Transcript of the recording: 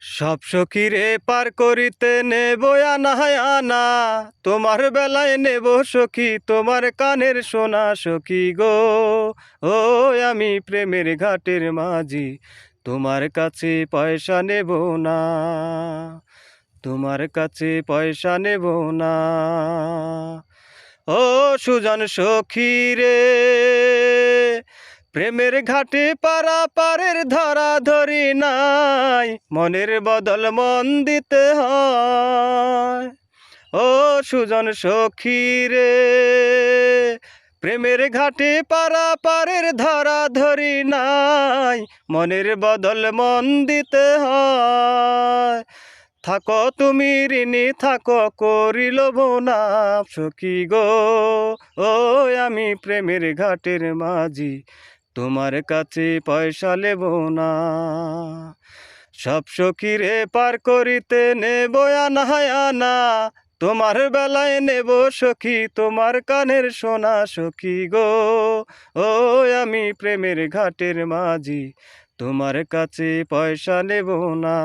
সব সখীরে পার করিতে নেব আনা আনা, তোমার বেলায় নেব সখী তোমার কানের সোনা সখী গো। ও আমি প্রেমের ঘাটের মাঝি, তোমার কাছে পয়সা নেব না, তোমার কাছে পয়সা নেব না। ও সুজন সখী রে, প্রেমের ঘাটে পারা পারের ধরা ধরি নাই, মনের বদল মন দিতে হয়। ও সুজন সখী রে, প্রেমের ঘাটে পারা পারের ধরা ধরি নাই, মনের বদল মন দিতে হয়। থাকো তুমি ঋণী থাকো করিল না সখী গো। ও আমি প্রেমের ঘাটের মাঝি, তোমার কাছে পয়সা নেব না। সব সখীরে পার করিতে নেব আনা আনা, তোমার বেলায় নেব সখী তোমার কানের সোনা সখী গো। ও আমি প্রেমের ঘাটের মাঝি, তোমার কাছে পয়সা নেব না।